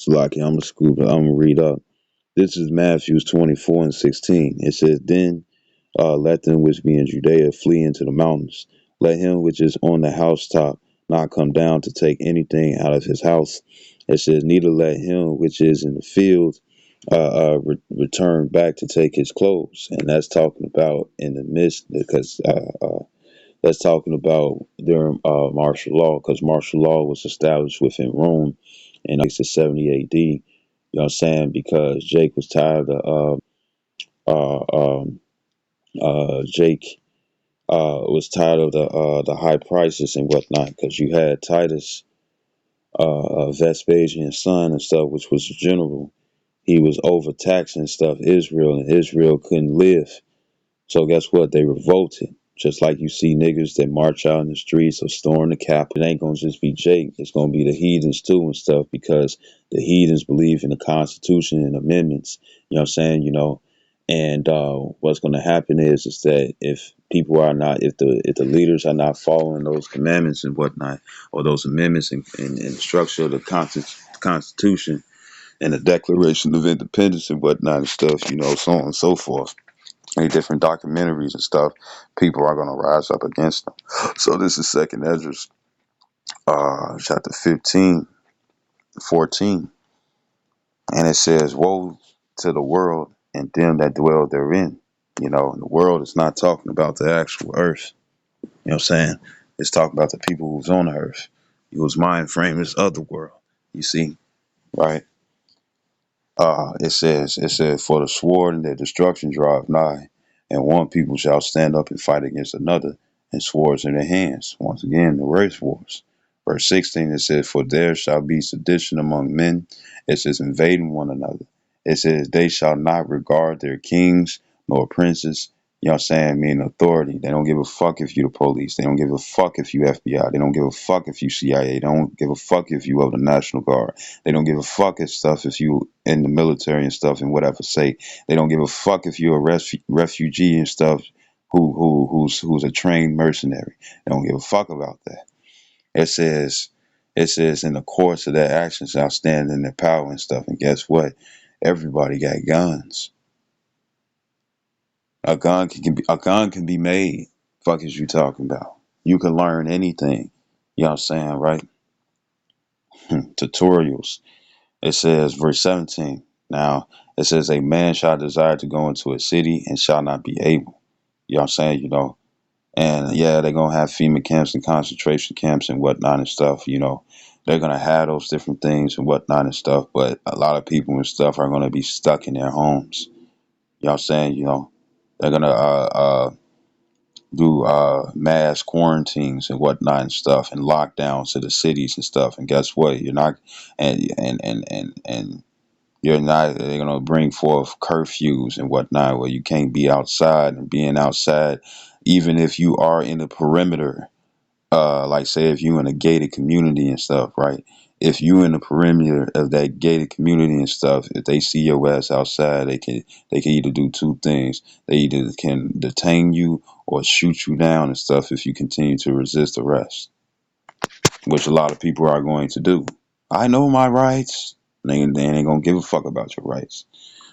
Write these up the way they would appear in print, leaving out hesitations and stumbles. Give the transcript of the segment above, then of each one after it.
Salaki, I'm gonna read up. This is Matthew 24:16. It says, Then let them which be in Judea flee into the mountains. Let him which is on the housetop not come down to take anything out of his house. It says, Neither let him which is in the field return back to take his clothes. And that's talking about in the midst, because that's talking about during martial law, because martial law was established within Rome in 70 AD. You know what I'm saying? Because Jake was tired of Jake was tired of the high prices and whatnot, because you had Titus, Vespasian's son and stuff, which was a general. He was overtaxing stuff Israel, and Israel couldn't live. So guess what? They revolted. Just like you see niggas that march out in the streets or storm the cap. It ain't gonna just be Jake. It's gonna be the heathens too and stuff, because the heathens believe in the Constitution and amendments. You know what I'm saying? And what's gonna happen is that if people are not, if the leaders are not following those commandments and whatnot, or those amendments and the structure of the Constitution and the Declaration of Independence and whatnot and stuff, so on and so forth, any different documentaries and stuff, people are going to rise up against them. So this is Second Ezra, chapter 15:14, and it says, "Woe to the world and them that dwell therein." And the world is not talking about the actual earth. You know what I'm saying? It's talking about the people who's on the earth, whose mind frame is of the world. You see, right? It says, for the sword and their destruction draweth nigh, and one people shall stand up and fight against another, and swords in their hands. Once again, the race wars. Verse 16, it says, for there shall be sedition among men. It says, invading one another. It says, they shall not regard their kings nor princes. You know what I'm saying? Meaning authority. They don't give a fuck if you the police. They don't give a fuck if you FBI. They don't give a fuck if you CIA. They don't give a fuck if you of the National Guard. They don't give a fuck if stuff if you in the military and stuff and whatever say. They don't give a fuck if you're a refugee and stuff who's a trained mercenary. They don't give a fuck about that. It says in the course of their actions shall stand in their power and stuff. And guess what? Everybody got guns. A gun can be made. Fuck is you talking about? You can learn anything. You know what I'm saying, right? Tutorials. It says, verse 17. Now, it says, a man shall desire to go into a city and shall not be able. You know what I'm saying? And yeah, they're going to have FEMA camps and concentration camps and whatnot and stuff. They're going to have those different things and whatnot and stuff. But a lot of people and stuff are going to be stuck in their homes. You know what I'm saying? They're going to do mass quarantines and whatnot and stuff, and lockdowns to the cities and stuff. And guess what? You're not, and you're not. They're gonna bring forth curfews and whatnot, where you can't be outside, and being outside, even if you are in the perimeter. Like say if you in a gated community and stuff, right? If you in the perimeter of that gated community and stuff, if they see your ass outside, they can either do two things. They either can detain you or shoot you down and stuff if you continue to resist arrest, which a lot of people are going to do. I know my rights. They ain't gonna give a fuck about your rights.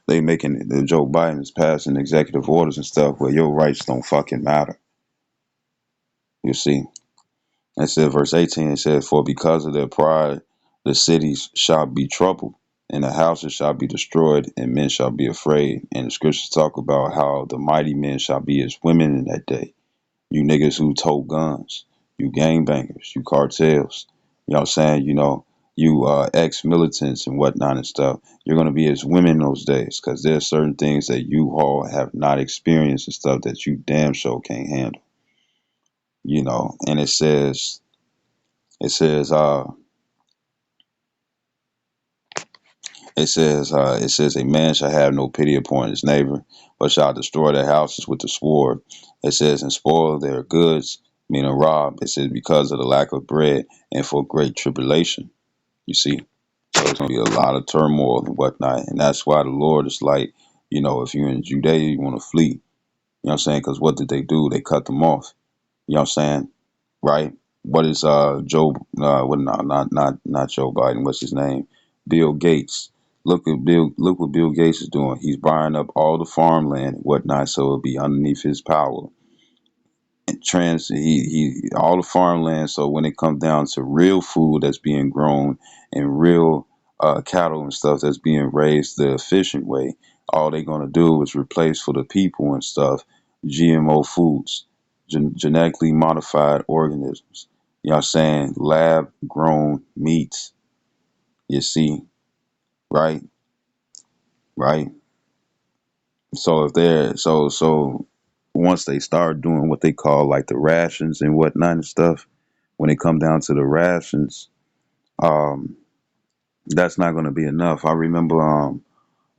They making Joe Biden is passing executive orders and stuff where your rights don't fucking matter. You see. It said, verse 18, it said, for because of their pride, the cities shall be troubled, and the houses shall be destroyed, and men shall be afraid. And the scriptures talk about how the mighty men shall be as women in that day. You niggas who tote guns, you gangbangers, you cartels, you know what I'm saying? You ex-militants and whatnot and stuff. You're going to be as women those days, because there's certain things that you all have not experienced and stuff that you damn sure can't handle. And it says, it says, a man shall have no pity upon his neighbor, but shall destroy their houses with the sword. It says, and spoil their goods, meaning rob. It says, because of the lack of bread and for great tribulation. You see, so it's gonna be a lot of turmoil and whatnot, and that's why the Lord is like, if you're in Judea, you want to flee. You know what I'm saying? Because what did they do? They cut them off. You know what I'm saying? Right? What is Joe? What? No, not Joe Biden. What's his name? Bill Gates. Look what Bill Gates is doing. He's buying up all the farmland and whatnot, so it'll be underneath his power. And he all the farmland. So when it comes down to real food that's being grown and real cattle and stuff that's being raised the efficient way, all they're gonna do is replace for the people and stuff GMO foods, genetically modified organisms. You know what I'm saying? Lab grown meats. You see, right? Right. So if they're so once they start doing what they call like the rations and whatnot and stuff, when it come down to the rations, um, that's not going to be enough. I remember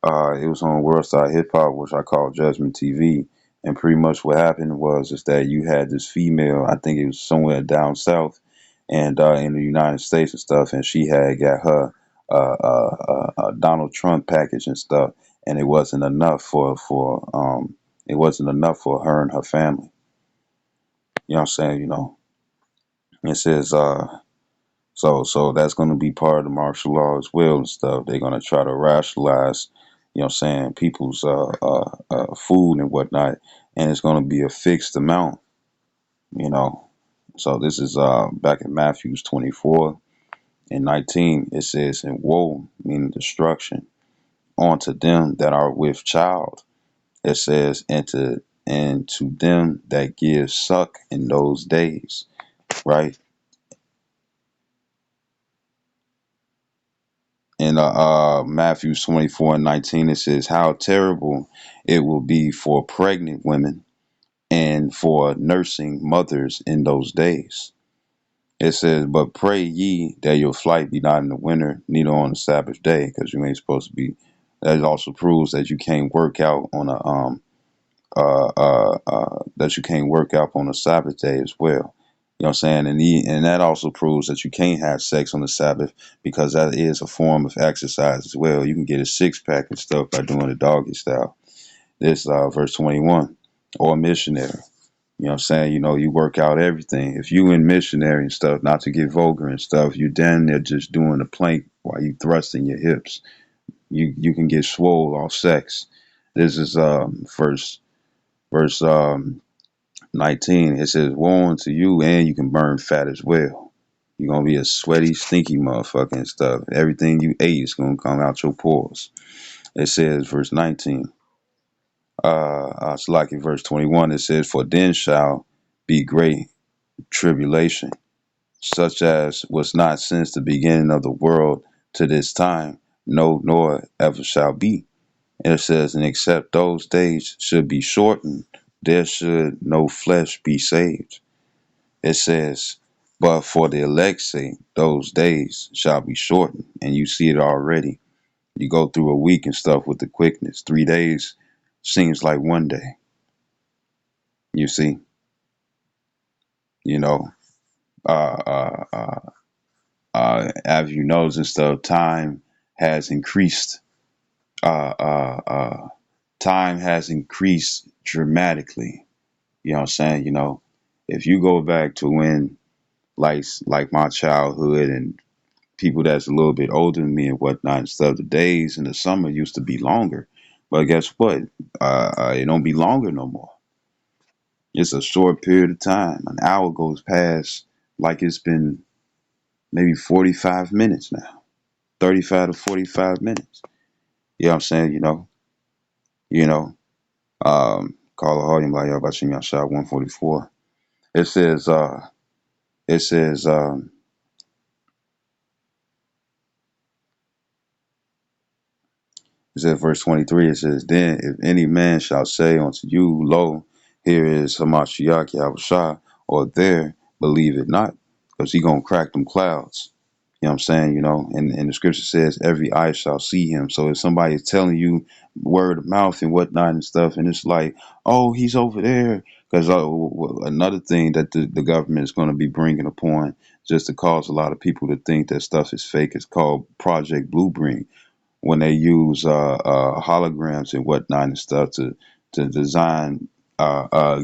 it was on World Star Hip Hop, which I call Judgment TV, and pretty much what happened was is that you had this female, I think it was somewhere down south, and in the United States and stuff, and she had got her Donald Trump package and stuff, and it wasn't enough for it wasn't enough for her and her family. You know what I'm saying? You know, it says so that's going to be part of the martial law as well and stuff. They're going to try to rationalize, you know, what I'm saying people's food and whatnot, and it's going to be a fixed amount, you know. So this is back in Matthew's 24 and 19. It says, "And woe, meaning destruction, unto them that are with child." It says, and to them that give suck in those days, right? In Matthew 24 and 19, it says, "How terrible it will be for pregnant women and for nursing mothers in those days." It says, "But pray ye that your flight be not in the winter, neither on the Sabbath day," because you ain't supposed to be. That also proves that you can't work out on a that you can't work out on the Sabbath day as well. You know what I'm saying? And that also proves that you can't have sex on the Sabbath because that is a form of exercise as well. You can get a six pack and stuff by doing the doggy style. This verse 21, or a missionary. You know what I'm saying? You know, you work out everything. If you in missionary and stuff, not to get vulgar and stuff, you down there just doing the plank while you thrusting your hips. You can get swole off sex. This is verse 19. It says, "Woe unto you, and you can burn fat as well." You're gonna be a sweaty, stinky motherfucker and stuff. Everything you ate is gonna come out your pores. It says, verse 19. It's like in verse 21. It says, "For then shall be great tribulation, such as was not since the beginning of the world to this time, no, nor ever shall be." And it says, "And except those days should be shortened, there should no flesh be saved." It says, "But for the elect's sake, those days shall be shortened." And you see it already. You go through a week and stuff with the quickness. 3 days seems like one day. You see, you know, as you notice and stuff, time has increased. Uh, uh, uh, Time has increased dramatically. You know what I'm saying? You know, if you go back to when, like my childhood and people that's a little bit older than me and whatnot and stuff, the days in the summer used to be longer. But guess what? It don't be longer no more. It's a short period of time. An hour goes past like it's been maybe 45 minutes now, 35 to 45 minutes. You know what I'm saying? You know, call a Hardy like about you shot 144. It says, it says, It says, verse 23, it says, "Then if any man shall say unto you, Lo, here is Hamashiach Yahushua, or there, believe it not, because he going to crack them clouds." You know what I'm saying? You know, and the scripture says, "Every eye shall see him." So if somebody is telling you word of mouth and whatnot and stuff, and it's like, "Oh, he's over there," because another thing that the government is going to be bringing upon just to cause a lot of people to think that stuff is fake is called Project Blueprint, when they use holograms and whatnot and stuff to design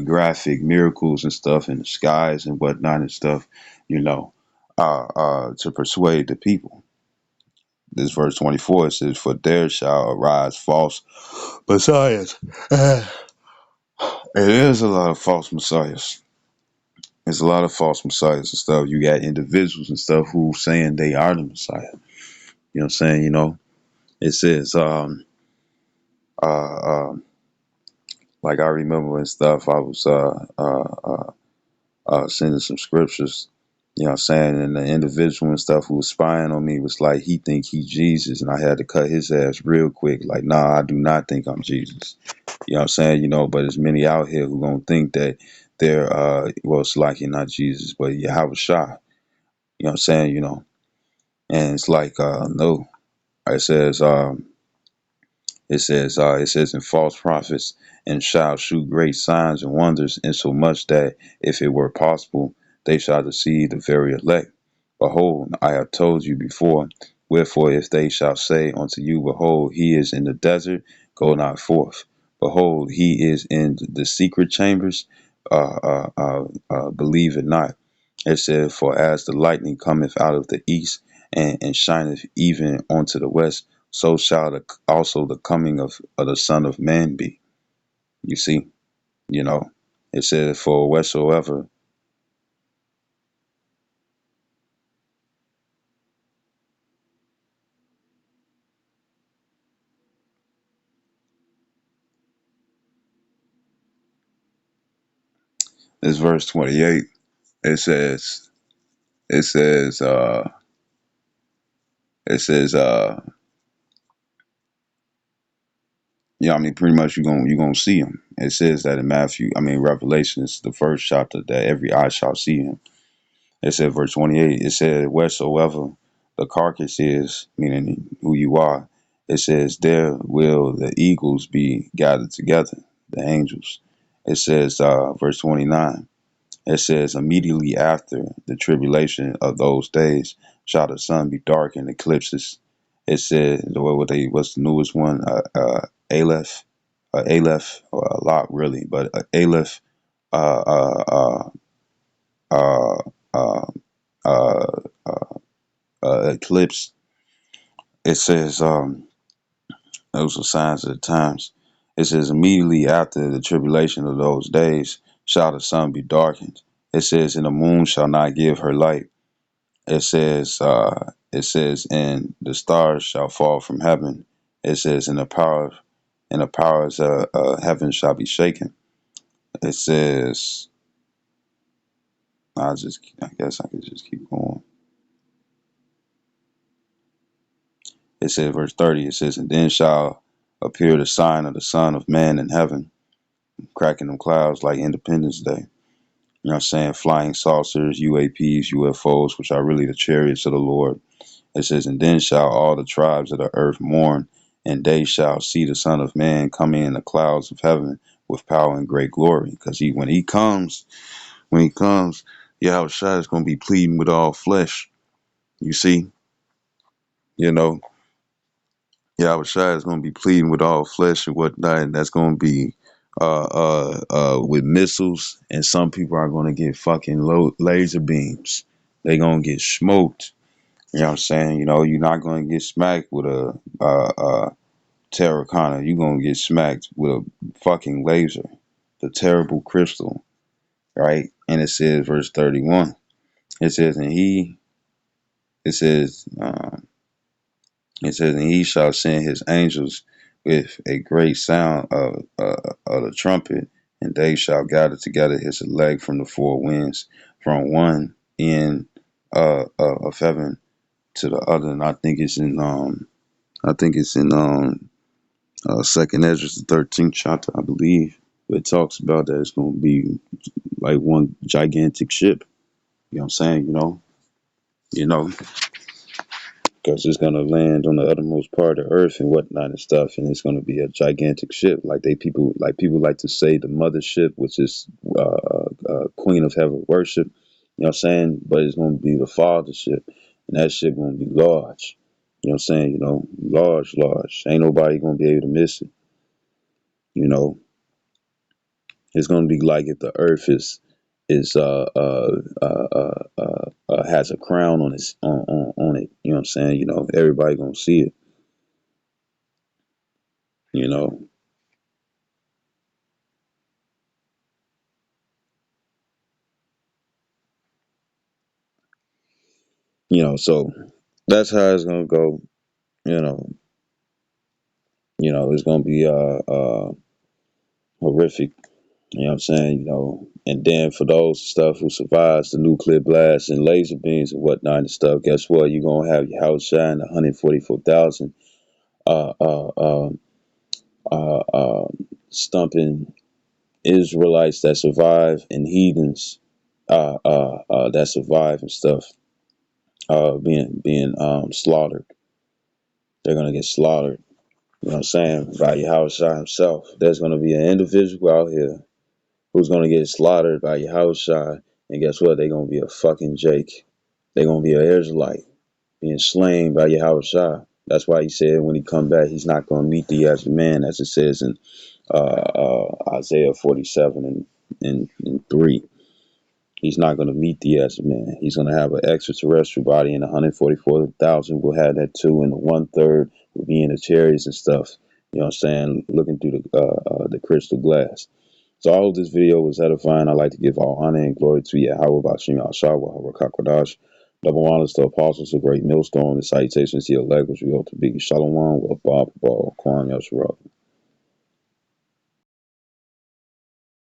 graphic miracles and stuff in the skies and whatnot and stuff, you know, to persuade the people. this verse 24, it says, "For there shall arise false messiahs." It is a lot of false messiahs. There's a lot of false messiahs and stuff. You got individuals and stuff who saying they are the Messiah. You know what I'm saying? It says, uh, like I remember and stuff, I was sending some scriptures, you know what I'm saying? And the individual and stuff who was spying on me was like, he think he Jesus. And I had to cut his ass real quick. Like, nah, I do not think I'm Jesus. You know what I'm saying? But there's many out here who gonna think that they're, well, it's like you're not Jesus, but Yahweh Shah. You know what I'm saying? And it's like, no. It says, it says, "In false prophets and shall shew great signs and wonders, insomuch that, if it were possible, they shall deceive the very elect. Behold, I have told you before. Wherefore, if they shall say unto you, Behold, he is in the desert, go not forth. Behold, he is in the secret chambers, believe it not." It said, "For as the lightning cometh out of the east, and shineth even unto the west, so shall also the coming of the Son of Man be." You see, you know, it said, "For whatsoever," this verse 28. It says, it says, it says, I mean, pretty much you're gonna see him. It says that in Revelation is the first chapter that every eye shall see him. It said, verse 28, it said, "Wheresoever the carcass is," meaning who you are, it says, "there will the eagles be gathered together," the angels. It says, verse 29, it says, "Immediately after the tribulation of those days shall the sun be dark in eclipses." It said, what's the newest one? Aleph, Aleph, or a lot really, but Aleph, uh, uh, uh, uh, uh, uh, eclipse. It says, those are signs of the times. It says, "Immediately after the tribulation of those days shall the sun be darkened." It says, "And the moon shall not give her light." It says, "And the stars shall fall from heaven." It says, "And the powers of heaven shall be shaken." It says, I guess I could just keep going. It says, verse 30, it says, "And then shall appear the sign of the Son of Man in heaven, cracking them clouds like Independence Day." You know what I'm saying? Flying saucers, UAPs, UFOs, which are really the chariots of the Lord. It says, "And then shall all the tribes of the earth mourn, and they shall see the Son of Man coming in the clouds of heaven with power and great glory." Because when he comes, Yahweh Shai is going to be pleading with all flesh. You see, you know, Yahweh Shai is going to be pleading with all flesh and whatnot, and that's going to be with missiles, and some people are going to get fucking laser beams. They going to get smoked. You know what I'm saying? You're not going to get smacked with a terracotta. You're going to get smacked with a fucking laser, the terrible crystal, right? And it says, verse 31, it says, it says, it says, "And he shall send his angels with a great sound of the trumpet, and they shall gather together his elect from the four winds, from one end of heaven to the other." And I think it's in Second Ezra, the 13th chapter, I believe, where it talks about that it's going to be like one gigantic ship. You know what I'm saying? You know, because it's gonna land on the uttermost part of Earth and whatnot and stuff, and it's gonna be a gigantic ship. Like people like to say the mothership, which is Queen of Heaven worship. You know what I'm saying? But it's gonna be the father ship, and that ship gonna be large. You know what I'm saying? Large, large. Ain't nobody gonna be able to miss it. You know, it's gonna be like if the Earth is has a crown on his on it. You know what I'm saying? You know, everybody gonna see it. You know, so that's how it's gonna go. You know, it's gonna be horrific. You know what I'm saying? And then for those stuff who survives the nuclear blast and laser beams and whatnot and stuff, guess what? You're gonna have your house shine 144,000 uh uh uh uh uh stumping Israelites that survive and heathens that survive and stuff being slaughtered. They're gonna get slaughtered. You know what I'm saying? By Yahushua himself. There's gonna be an individual out here who's gonna get slaughtered by Yahushua, and guess what? They're gonna be a fucking Jake. They're gonna be an Israelite being slain by Yahushua. That's why he said when he come back, he's not gonna meet thee as a man, as it says in Isaiah 47 and 3. He's not going to meet thee as a man. He's going to have an extraterrestrial body, and 144,000 will have that too, and the 1/3 will be in the chariots and stuff. You know what I'm saying? Looking through the crystal glass. So I hope this video was edifying. I'd like to give all honor and glory to Yahweh Bashim Al-Shawah, Hawakakwadash. Double honors to apostles, a great millstone, and salutations to your elect, which we hope to be Shalom, with Bob, Kwan, Yashua.